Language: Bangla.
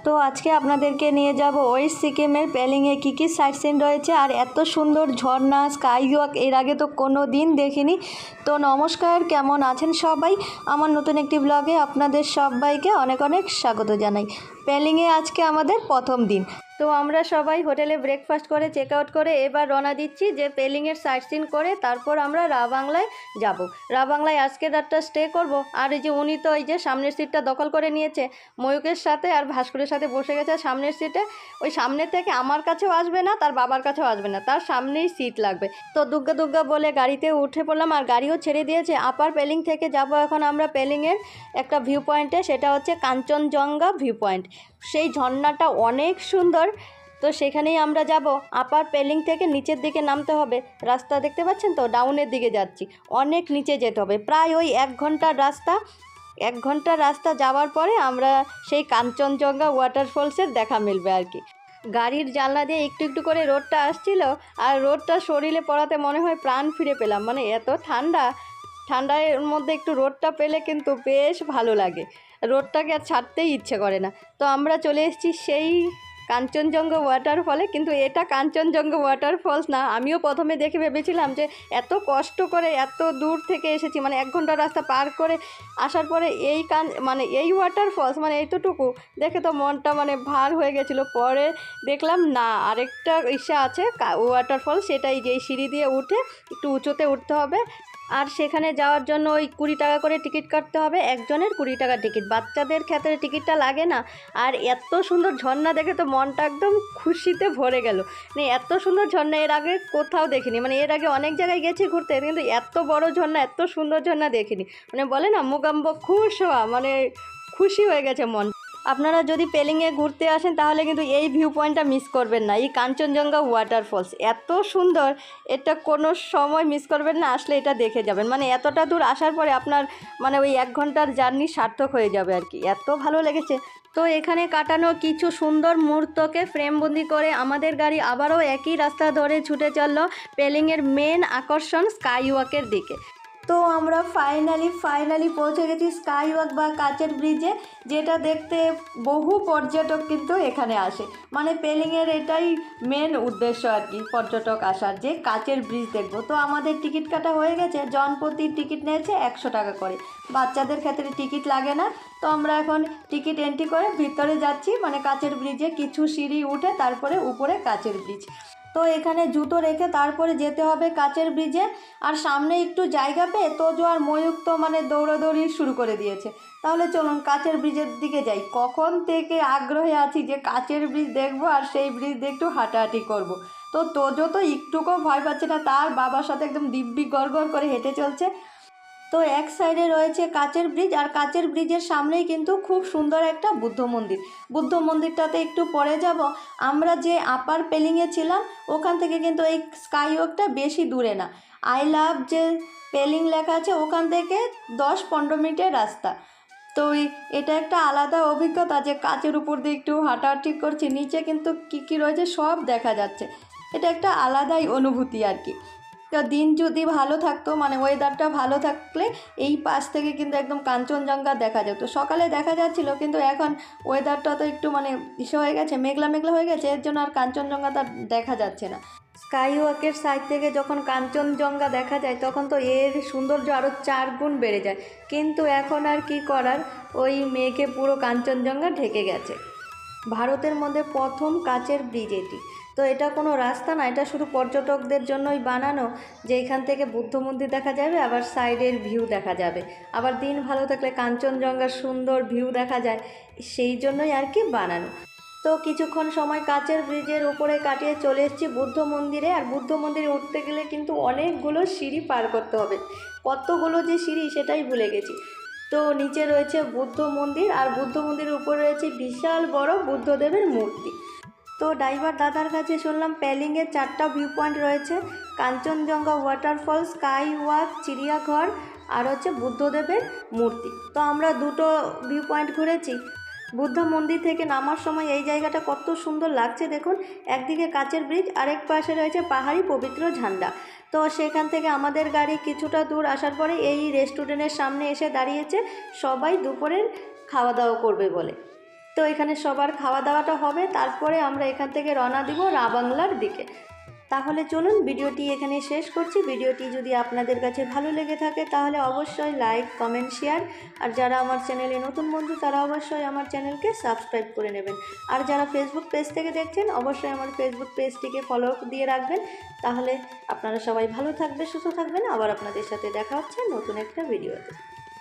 তো আজকে আপনাদেরকে নিয়ে যাব ওয়েস্ট সিকিমের পেলিংয়ে কী কী সাইট সিন রয়েছে আর এত সুন্দর ঝর্ণা স্কাই ওয়াক এর আগে তো কোনো দিন দেখিনি। তো নমস্কার, কেমন আছেন সবাই? আমার নতুন একটি ব্লগে আপনাদের সবাইকে অনেক অনেক স্বাগত জানাই। পেলিংয়ে আজকে আমাদের প্রথম দিন। তো আমরা সবাই হোটেলে ব্রেকফাস্ট করে চেক আউট করে এবার রওনা দিচ্ছি যে পেলিংয়ের সাইট সিন করে তারপর আমরা রা বাংলায় যাব। রা বাংলায় আজকে রাতটা স্টে করব। আর এই যে উনি তো এই যে সামনের সিটটা দখল করে নিয়েছে, ময়ূকের সাথে আর ভাস্করের সাথে বসে গেছে সামনের সিটে। ওই সামনের থেকে আমার কাছেও আসবে না, তার বাবার কাছেও আসবে না, তার সামনেই সিট লাগবে। তো দুগ্গা দুগ্গা বলে গাড়িতে উঠে পড়লাম আর গাড়িও ছেড়ে দিয়েছে। আপার পেলিং থেকে যাব এখন আমরা পেলিংয়ের একটা ভিউ পয়েন্টে, সেটা হচ্ছে কাঞ্চনজঙ্ঘা ভিউ পয়েন্ট। সেই ঝর্ণাটা অনেক সুন্দর। তো সেখানেই আমরা যাব। আপার পেলিং থেকে নিচের দিকে নামতে হবে, রাস্তা দেখতে পাচ্ছেন তো, ডাউনের দিকে যাচ্ছি, অনেক নিচে যেতে হবে, প্রায় ওই 1 ঘন্টার রাস্তা যাওয়ার পরে আমরা সেই কাঞ্চনজঙ্ঘা ওয়াটারফলসের দেখা মিলবে আর কি। গাড়ির জানলা দিয়ে একটু একটু করে রোদটা আসছিল আর রোদটা শরীরে পড়াতে মনে হয় প্রাণ ফিরে পেলাম। মানে এত ঠান্ডার মধ্যে একটু রোদটা পেলে কিন্তু বেশ ভালো লাগে, রোদটাকে আর ছাড়তেই ইচ্ছে করে না। তো আমরা চলে এসেছি সেই কাঞ্চনজঙ্ঘা ওয়াটারফলে, কিন্তু এটা কাঞ্চনজঙ্ঘা ওয়াটারফলস না। আমিও প্রথমে দেখে ভেবেছিলাম যে এত কষ্ট করে এত দূর থেকে এসেছি, মানে 1 ঘন্টা রাস্তা পার করে আসার পরে এই ওয়াটারফলস, মানে এইটুকু দেখে তো মনটা মানে ভার হয়ে গেছিলো। পরে দেখলাম না, আরেকটা ইচ্ছা আছে ওয়াটারফল, সেটাই যে সিঁড়ি দিয়ে উঠে একটু উঁচুতে উঠতে হবে। আর সেখানে যাওয়ার জন্য ওই 20 টাকা করে টিকিট কাটতে হবে, একজনের 20 টাকা টিকিট, বাচ্চাদের ক্ষেত্রে টিকিটটা লাগে না। আর এত সুন্দর ঝর্ণা দেখে তো মনটা একদম খুশিতে ভরে গেল। মানে এত সুন্দর ঝর্ণা এর আগে কোথাও দেখিনি, মানে এর আগে অনেক জায়গায় গেছি ঘুরতে, কিন্তু এত বড় ঝর্ণা, এত সুন্দর ঝর্ণা দেখিনি। মানে বলে না মুগাম্ব খুশ হওয়া, মানে খুশি হয়ে গেছে মন। আপনারা যদি পেলিংয়ে ঘুরতে আসেন তাহলে কিন্তু এই ভিউ পয়েন্টটা মিস করবেন না। এই কাঞ্চনজঙ্ঘা ওয়াটারফলস এত সুন্দর, এটা কোনো সময় মিস করবেন না, আসলে এটা দেখে যাবেন। মানে এতটা দূর আসার পরে আপনার মানে ওই 1 ঘন্টার জার্নি সার্থক হয়ে যাবে আর কি, এত ভালো লেগেছে। তো এখানে কাটানো কিছু সুন্দর মুহূর্তকে ফ্রেমবন্দি করে আমাদের গাড়ি আবারও একই রাস্তা ধরে ছুটে চলল পেলিংয়ের মেন আকর্ষণ স্কাই ওয়াকের দিকে। তো আমরা ফাইনালি পৌঁছে গেছি স্কাই ওয়াক বা কাচের ব্রিজে, যেটা দেখতে বহু পর্যটক কিন্তু এখানে আসে। মানে পেলিংয়ের এটাই মেন উদ্দেশ্য আর কি, পর্যটক আসার, যে কাচের ব্রিজ দেখব। তো আমাদের টিকিট কাটা হয়ে গেছে, জনপ্রতি টিকিট নিয়েছে 100 টাকা করে, বাচ্চাদের ক্ষেত্রে টিকিট লাগে না। তো আমরা এখন টিকিট এন্ট্রি করে ভিতরে যাচ্ছি, মানে কাচের ব্রিজে কিছু সিঁড়ি উঠে তারপরে উপরে কাচের ব্রিজ। তো এখানে জুতো রেখে তারপরে যেতে হবে কাচের ব্রিজে। আর সামনে একটু জায়গা পেয়ে তোজো আর ময়ূক তো মানে দৌড়াদৌড়ি শুরু করে দিয়েছে। তাহলে চলুন কাচের ব্রিজের দিকে যাই। কখন থেকে আগ্রহে আছি যে কাচের ব্রিজ দেখবো আর সেই ব্রিজ দিয়ে একটু হাঁটাহাঁটি করব। তো তোজো তো একটুকুও ভয় পাচ্ছে না, তার বাবার সাথে একদম দিব্যি গড় করে হেঁটে চলছে। তো এক সাইডে রয়েছে কাচের ব্রিজ, আর কাচের ব্রিজের সামনেই কিন্তু খুব সুন্দর একটা বুদ্ধ মন্দিরটাতে একটু পরে যাব। আমরা যে আপার পেলিংয়ে ছিলাম ওখান থেকে কিন্তু এই স্কাই ওয়াকটা বেশি দূরে না। আই লাভ যে পেলিং লেখা আছে ওখান থেকে 10-15 মিনিটের রাস্তা। তো এটা একটা আলাদা অভিজ্ঞতা যে কাচের উপর দিয়ে একটু হাঁটাহাঁটি করছি, নিচে কিন্তু কী রয়েছে সব দেখা যাচ্ছে। এটা একটা আলাদাই অনুভূতি আর কি। তো দিন যদি ভালো থাকতো, মানে ওয়েদারটা ভালো থাকলে এই পাশ থেকে কিন্তু একদম কাঞ্চনজঙ্ঘা দেখা যেত। সকালে দেখা যাচ্ছিল, কিন্তু এখন ওয়েদারটা তো একটু মানে হয়ে গেছে, মেঘলা হয়ে গেছে, এর জন্য আর কাঞ্চনজঙ্ঘাটা দেখা যাচ্ছে না। স্কাই ওয়াকের সাইড থেকে যখন কাঞ্চনজঙ্ঘা দেখা যায় তখন তো এর সৌন্দর্য আরও 4 গুণ বেড়ে যায়, কিন্তু এখন আর কি করার, ওই মেঘে পুরো কাঞ্চনজঙ্ঘা ঢেকে গেছে। ভারতের মধ্যে প্রথম কাচের ব্রিজ এটি। তো এটা কোনো রাস্তা না, এটা শুধু পর্যটকদের জন্যই বানানো, যে এখান থেকে বুদ্ধ মন্দির দেখা যাবে, আবার সাইডের ভিউ দেখা যাবে, আবার দিন ভালো থাকলে কাঞ্চনজঙ্ঘার সুন্দর ভিউ দেখা যায়, সেই জন্যই আর কি বানানো। তো কিছুক্ষণ সময় কাচের ব্রিজের উপরে কাটিয়ে চলে এসেছি বুদ্ধ মন্দিরে। আর বুদ্ধ মন্দিরে উঠতে গেলে কিন্তু অনেকগুলো সিঁড়ি পার করতে হবে, কতগুলো যে সিঁড়ি সেটাই ভুলে গেছি। তো নিচে রয়েছে বুদ্ধ মন্দির, আর বুদ্ধ মন্দিরের উপরে রয়েছে বিশাল বড় বুদ্ধদেবের মূর্তি। তো ড্রাইভার দাদার কাছে শুনলাম পেলিংয়ের 4টা ভিউ পয়েন্ট রয়েছে, কাঞ্চনজঙ্ঘা ওয়াটারফল, স্কাই ওয়াক, চিড়িয়াঘর, আর হচ্ছে বুদ্ধদেবের মূর্তি। তো আমরা 2টো ভিউ পয়েন্ট ঘুরেছি। বুদ্ধ মন্দির থেকে নামার সময় এই জায়গাটা কত সুন্দর লাগছে দেখুন, একদিকে কাচের ব্রিজ, আরেক পাশে রয়েছে পাহাড়ি পবিত্র ঝান্ডা। তো সেখান থেকে আমাদের গাড়ি কিছুটা দূর আসার পরে এই রেস্টুরেন্টের সামনে এসে দাঁড়িয়েছে, সবাই দুপুরের খাওয়া দাওয়া করবে বলে। তো এখানে সবার খাওয়া দাওয়াটা হবে, তারপরে আমরা এখান থেকে রওনা দিব রাবাংলার দিকে। তাহলে চলুন ভিডিওটি এখানে শেষ করছি। ভিডিওটি যদি আপনাদের কাছে ভালো লেগে থাকে তাহলে অবশ্যই লাইক, কমেন্ট, শেয়ার, আর যারা আমার চ্যানেলে নতুন বন্ধু তারা অবশ্যই আমার চ্যানেলকে সাবস্ক্রাইব করে নেবেন। আর যারা ফেসবুক পেজ থেকে দেখছেন অবশ্যই আমার ফেসবুক পেজটিকে ফলো দিয়ে রাখবেন। তাহলে আপনারা সবাই ভালো থাকবেন, সুস্থ থাকবেন। আবার আপনাদের সাথে দেখা হচ্ছে নতুন একটা ভিডিওতে।